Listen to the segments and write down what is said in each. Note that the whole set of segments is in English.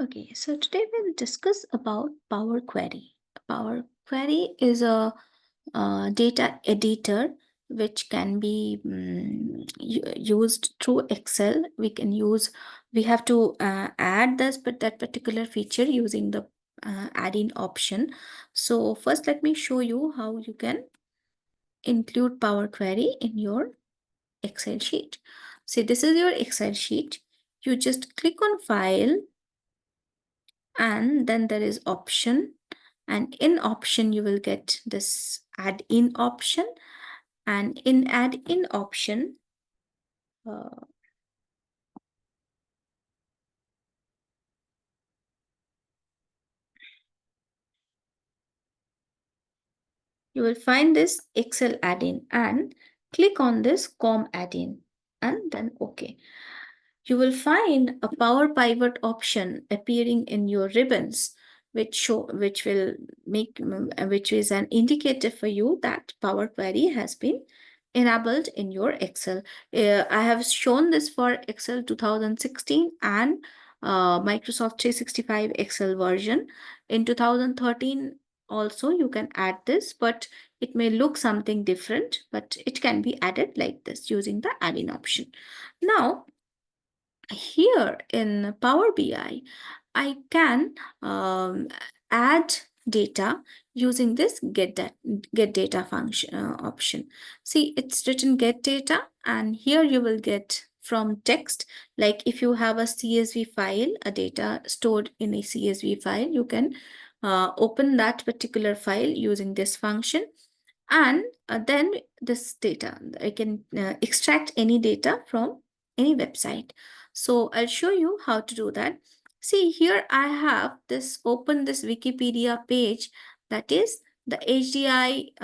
Okay, so today we'll discuss about Power Query. Power Query is a data editor which can be used through Excel. We have to add that particular feature using the add-in option. So first let me show you how you can include Power Query in your Excel sheet. See, this is your Excel sheet. You just click on File, and then there is option, and in option you will get this add in option, and in add in option uh, you will find this Excel add-in and click on this com add-in and then OK. You will find a Power Pivot option appearing in your ribbons, which will which is an indicator for you that Power Query has been enabled in your Excel. I have shown this for Excel 2016 and Microsoft 365 Excel version. In 2013 also you can add this, but it may look something different, but it can be added like this using the add-in option. Now, here in Power BI, I can add data using this get data function option. See, it's written get data, and here you will get from text. Like if you have a CSV file, a data stored in a CSV file, you can open that particular file using this function. And then this data, I can extract any data from any website. So I'll show you how to do that. See, here I have this open this Wikipedia page, that is the HDI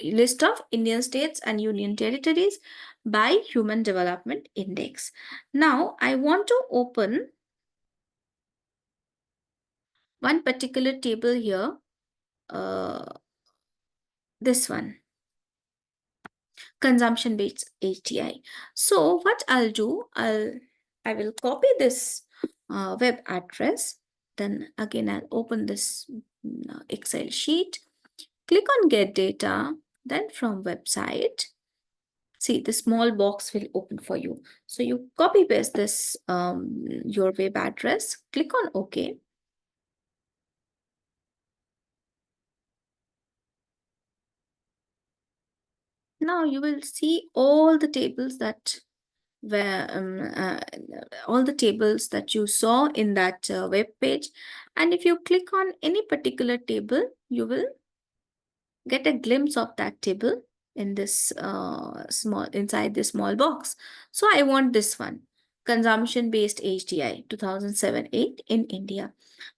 list of Indian states and union territories by Human Development Index. Now I want to open one particular table here, this one, consumption based HDI. So what I'll do, I will copy this web address. Then again, I'll open this Excel sheet, click on get data, then from website. See, the small box will open for you. So you copy paste this, your web address, click on OK. Now you will see all the tables that where all the tables that you saw in that web page, and if you click on any particular table, you will get a glimpse of that table in this inside this small box. So I want this one, consumption based HDI 2007-8 in India.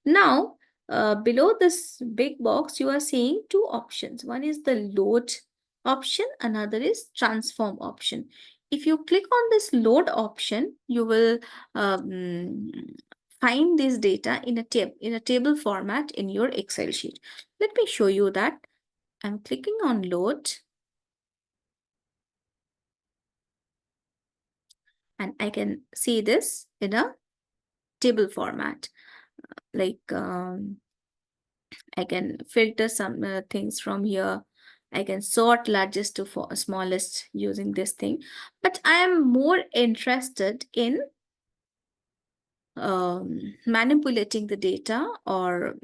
Now below this big box you are seeing two options. One is the load option, another is transform option. If you click on this load option, you will find this data in a table format in your Excel sheet. Let me show you that. I'm clicking on load, and I can see this in a table format. Like I can filter some things from here. I can sort largest to smallest using this thing. But I am more interested in manipulating the data or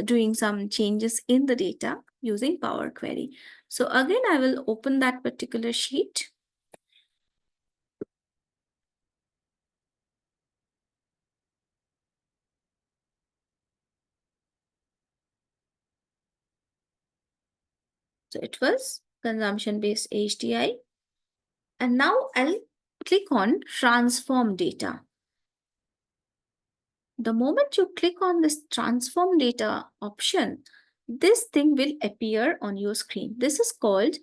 doing some changes in the data using Power Query. So again, I will open that particular sheet. So it was consumption-based HDI. And now I'll click on transform data. The moment you click on this transform data option, this thing will appear on your screen. This is called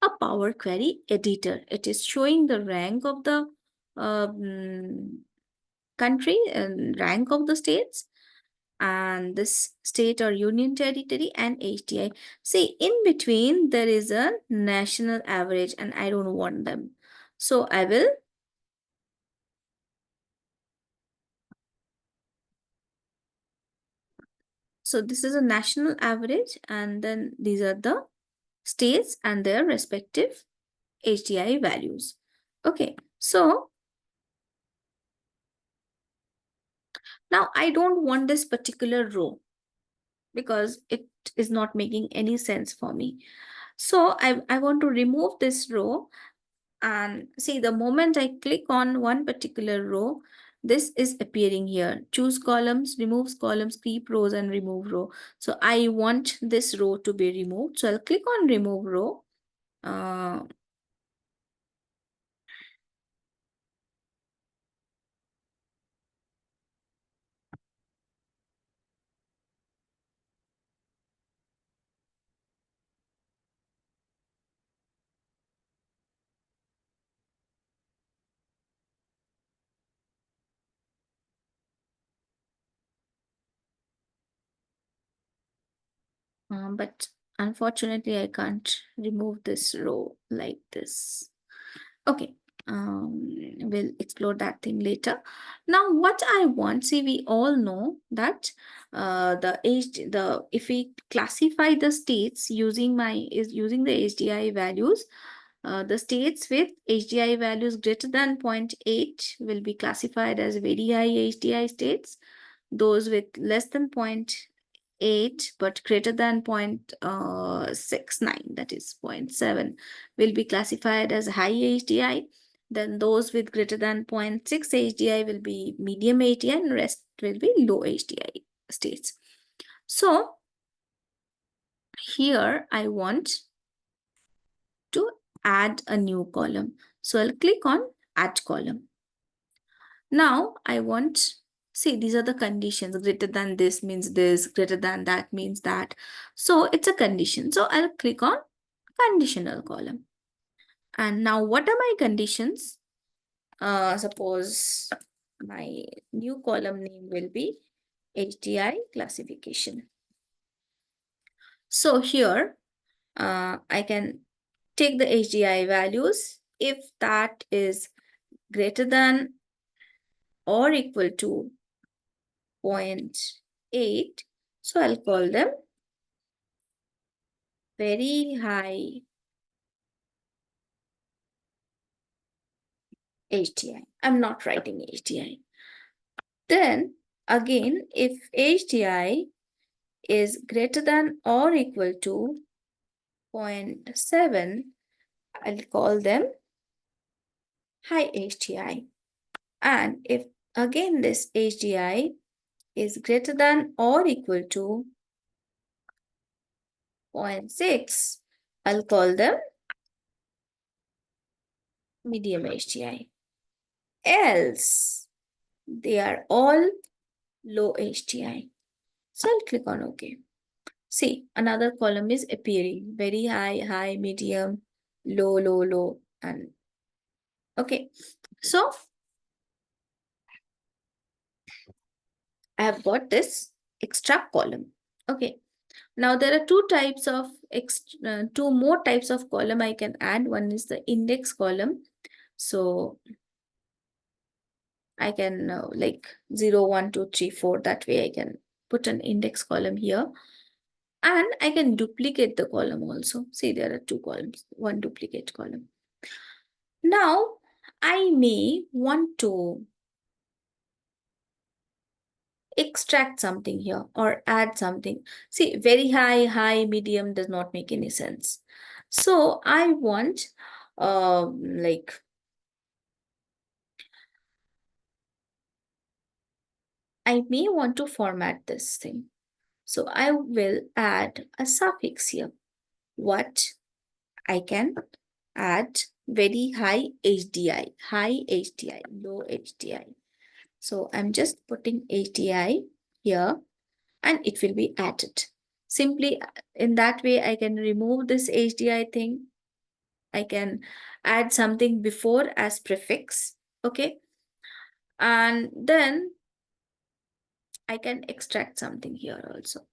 a Power Query editor. It is showing the rank of the country and rank of the states, and this state or union territory and HDI. See, in between there is a national average and I don't want them. So I will So this is a national average, and then these are the states and their respective HDI values. Okay, so now I don't want this particular row because it is not making any sense for me. So I want to remove this row, and see, the moment I click on one particular row, this is appearing here. Choose columns, removes columns, keep rows, and remove row. So I want this row to be removed. So I'll click on remove row. Uh, but unfortunately, I can't remove this row like this. Okay, we'll explore that thing later. Now, what I want, see, we all know that if we classify the states using using the HDI values, the states with HDI values greater than 0.8 will be classified as very high HDI states. Those with less than 0.8 but greater than 0.69, that is 0.7, will be classified as high HDI. Then those with greater than 0.6 HDI will be medium HDI, and rest will be low HDI states. So here I want to add a new column. So I'll click on add column. Now I want, see, these are the conditions. Greater than this means this, greater than that means that. So it's a condition. So I'll click on conditional column. And now what are my conditions? Suppose my new column name will be HDI classification. So here I can take the HDI values. If that is greater than or equal to 0.8, so I'll call them very high HDI. I'm not writing HDI. Then again, if HDI is greater than or equal to 0.7, I'll call them high HDI. And if again this HDI is greater than or equal to 0.6, I'll call them medium HDI. Else, they are all low HDI. So I'll click on OK. See, another column is appearing. Very high, high, medium, low, low, low, and okay. So I have got this extra column. Okay. Now there are two more types of column I can add. One is the index column. So I can like 0, 1, 2, 3, 4. That way I can put an index column here. And I can duplicate the column also. See, there are two columns, one duplicate column. Now, I may want to extract something here or add something. See, very high, high, medium does not make any sense. So I want like I may want to format this thing. So I will add a suffix here. What I can add very high HDI, low HDI. So I'm just putting HDI here and it will be added. Simply in that way, I can remove this HDI thing. I can add something before as prefix. Okay. And then I can extract something here also.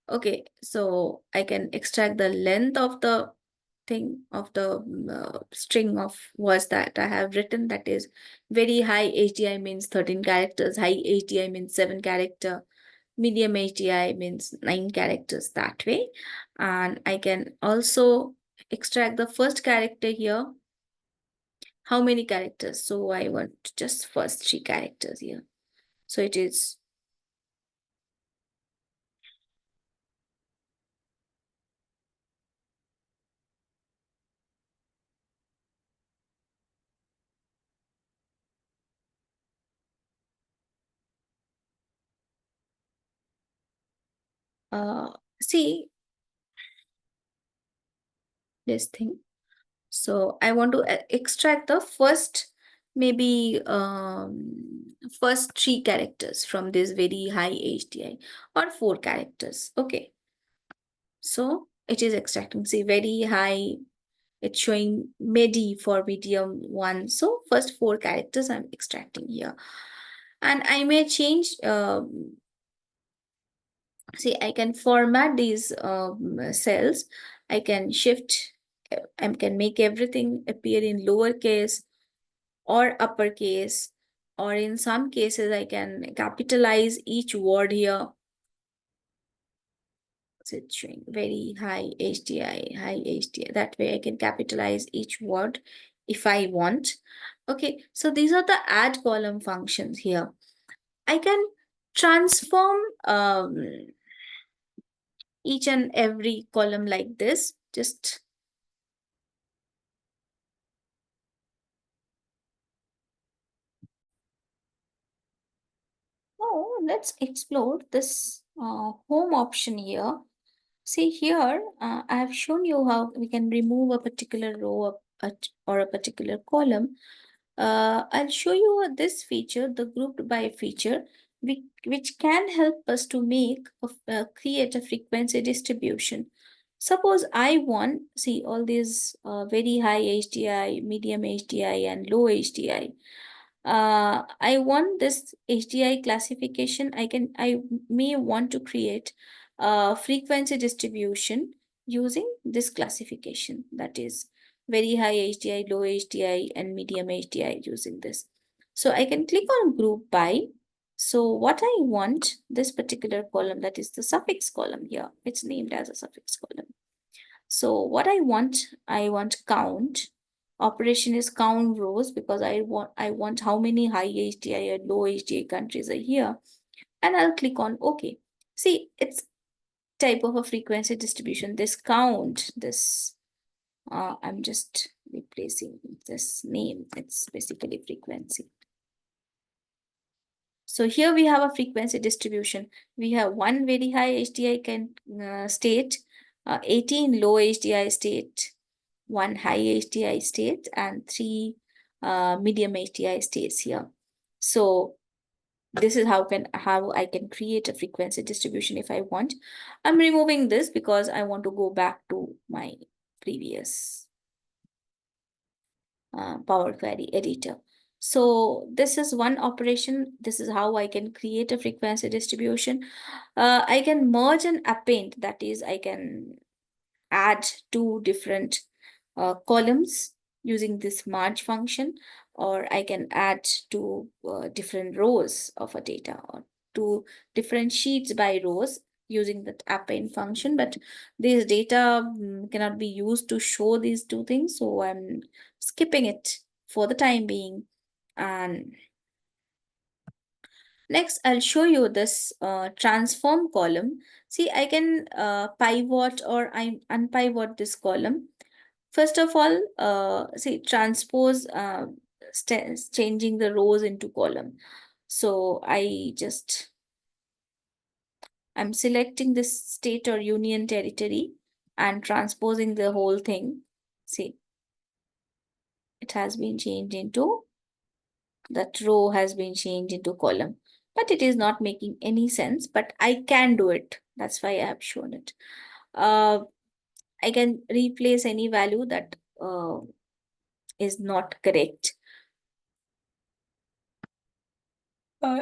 Okay. So I can extract the length of the thing of the string of words that I have written, that is very high HDI means 13 characters, high HDI means 7 character, medium HDI means 9 characters that way. And I can also extract the first character here. How many characters? So I want just first 3 characters here. So it is uh see this thing. So I want to extract the first, maybe first 3 characters from this very high HDI, or 4 characters. Okay. So it is extracting, see, very high. It's showing MIDI for medium one. So first 4 characters I'm extracting here. And I may change, see, I can format these cells. I can shift, I can make everything appear in lowercase or uppercase, or in some cases I can capitalize each word here. So it's showing very high HDI, high HDI. That way I can capitalize each word if I want. Okay, so these are the add column functions here. I can transform each and every column like this. Just oh, let's explore this home option here. See here, I have shown you how we can remove a particular row or a particular column. I'll show you this feature, the grouped by feature, which can help us to create a frequency distribution. Suppose I want, see, all these very high HDI, medium HDI, and low HDI. I want this HDI classification. I may want to create a frequency distribution using this classification, that is very high HDI, low HDI, and medium HDI using this. So I can click on group by. So what I want, this particular column, that is the suffix column here, it's named as a suffix column. So what I want count. Operation is count rows, because I want how many high HDI and low HDI countries are here. And I'll click on OK. See, it's type of a frequency distribution. This count, this I'm just replacing this name. It's basically frequency. So here we have a frequency distribution. We have one very high HDI state, 18 low HDI state, one high HDI state, and 3 medium HDI states here. So this is how I can create a frequency distribution if I want. I'm removing this because I want to go back to my previous Power Query editor. So this is one operation. This is how I can create a frequency distribution. I can merge and append. That is, I can add 2 different columns using this merge function, or I can add 2 different rows of a data, or 2 different sheets by rows using that append function. But this data cannot be used to show these 2 things, so I'm skipping it for the time being. And next, I'll show you this transform column. See, I can pivot or I unpivot this column. First of all, see, transpose, changing the rows into column. So I'm selecting this state or union territory and transposing the whole thing. See, it has been changed into, that row has been changed into column. But it is not making any sense, but I can do it. That's why I have shown it. I can replace any value that is not correct.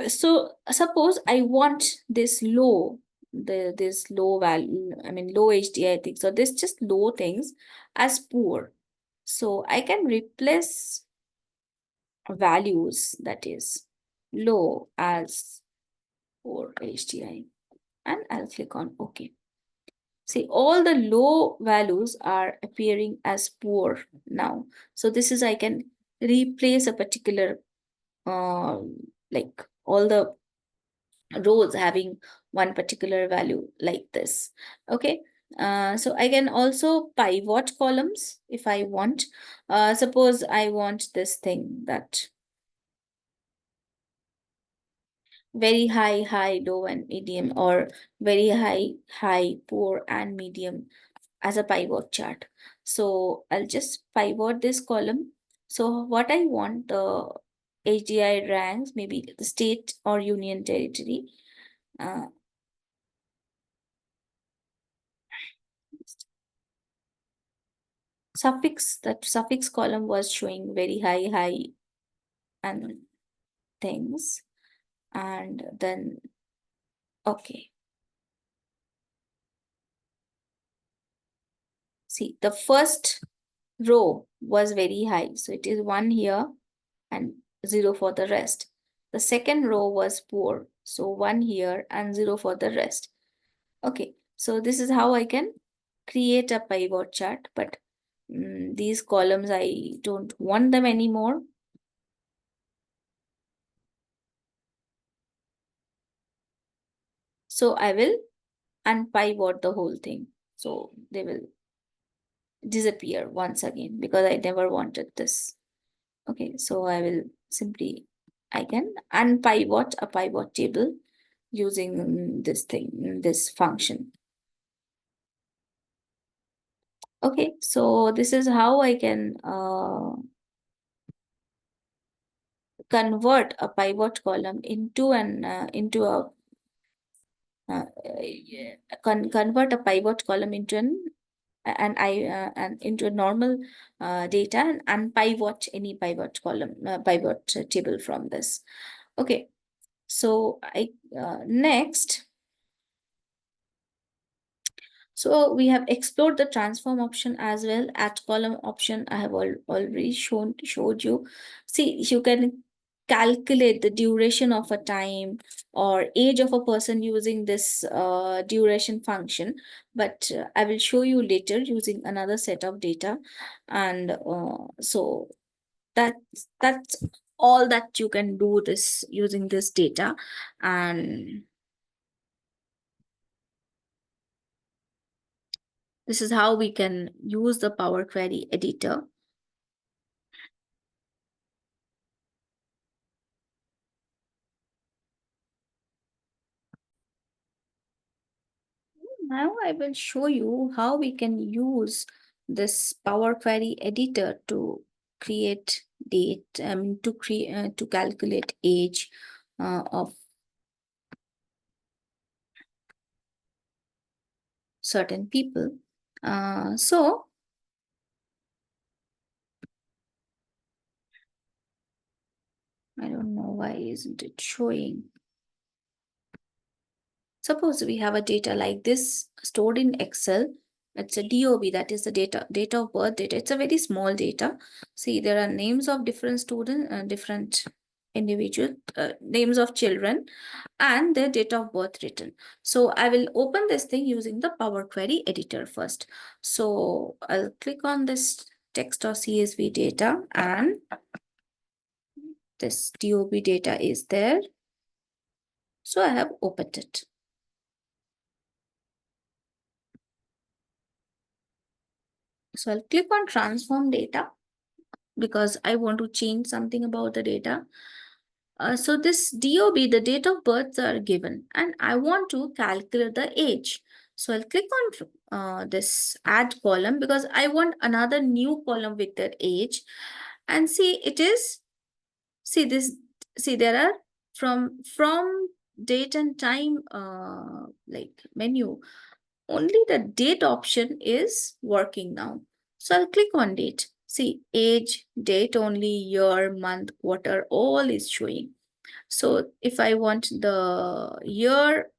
So suppose I want this this low value, I mean low HDI things, so this just low things as poor. So I can replace values that is low as poor HDI. and I'll click on OK. See, all the low values are appearing as poor now. So this is, I can replace a particular, like all the rows having one particular value like this. Okay. So I can also pivot columns if I want. Suppose I want this thing that very high, high, low, and medium, or very high, high, poor, and medium as a pivot chart. So I'll just pivot this column. So what I want, the AGI ranks, maybe the state or union territory. Uh, that suffix column was showing very high, high, and things. And then, okay. See, the first row was very high. So it is 1 here and 0 for the rest. The second row was poor. So 1 here and 0 for the rest. Okay, so this is how I can create a pivot chart, but these columns, I don't want them anymore. So I will unpivot the whole thing. So they will disappear once again because I never wanted this. Okay, so I will simply, I can unpivot a pivot table using this thing, this function. Okay, so this is how I can convert a pivot column into an into a convert a pivot column into an into a normal data, and unpivot any pivot column, pivot table from this. Okay, so I next. So we have explored the transform option as well. At column option, I have already showed you. See, you can calculate the duration of a time or age of a person using this duration function, but I will show you later using another set of data. And so that's all that you can do this using this data. And this is how we can use the Power Query editor. Now I will show you how we can use this Power Query editor to create date, to calculate age of certain people. So I don't know why isn't it showing. Suppose we have a data like this stored in Excel. It's a DOB, that is the date of birth data. It's a very small data. See, there are names of different students, different individual, names of children, and their date of birth written. So I will open this thing using the Power Query editor first. So I'll click on this text or CSV data, and this DOB data is there. So I have opened it. So I'll click on transform data because I want to change something about the data. So this DOB, the date of births are given, and I want to calculate the age. So I'll click on this add column because I want another new column with their age. And see, it is, see this, see there are from date and time like menu, only the date option is working now. So I'll click on date. See, age, date only, year, month, quarter, all is showing. So if I want the year,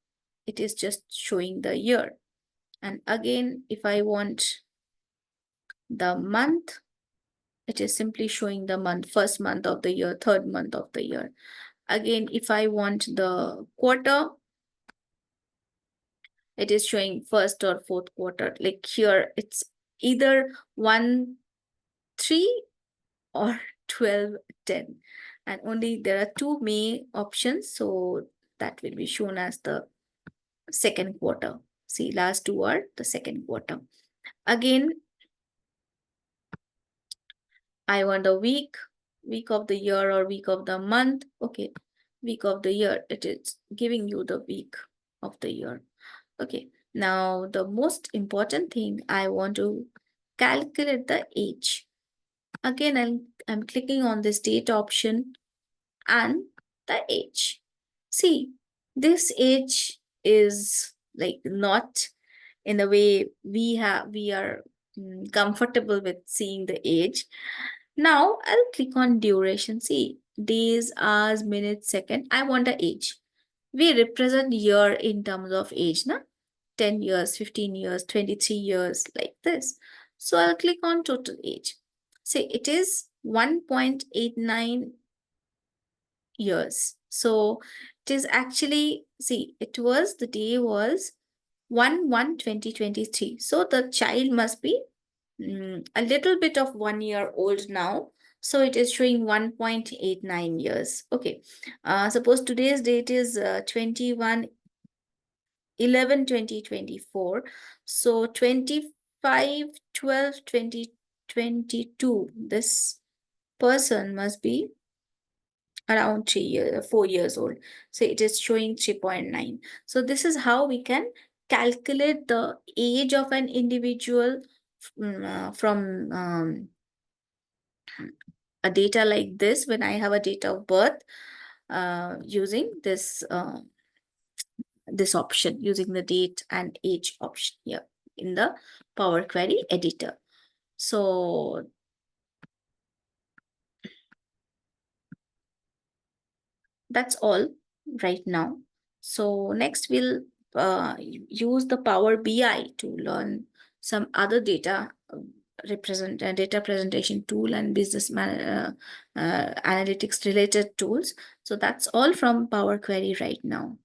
it is just showing the year. And again, if I want the month, it is simply showing the month, first month of the year, third month of the year. Again, if I want the quarter, it is showing first or fourth quarter. Like here, it's either 1, 3 or 12, 10. And only there are two May options. So that will be shown as the second quarter. See, last two are the second quarter. Again, I want a week of the year or week of the month. Okay, week of the year. It is giving you the week of the year. Okay, now the most important thing, I want to calculate the age. Again, I'm clicking on this date option and the age. See, this age is like not in the way we are comfortable with seeing the age. Now I'll click on duration. See, days, hours, minutes, second. I want the age. We represent year in terms of age, na? 10 years, 15 years, 23 years, like this. So I'll click on total age. See, it is 1.89 years. So it is actually, see, it was, the day was 1/1/2023. So the child must be a little bit of 1 year old now. So it is showing 1.89 years. Okay. Suppose today's date is 21/11/2024. So 25/12/2022. This person must be around 3 years, 4 years old. So it is showing 3.9. So this is how we can calculate the age of an individual from a data like this. When I have a date of birth, using this option, using the date and age option here in the Power Query editor. So that's all right now. So next we'll use the Power BI to learn some other data data presentation tool and business analytics related tools. So that's all from Power Query right now.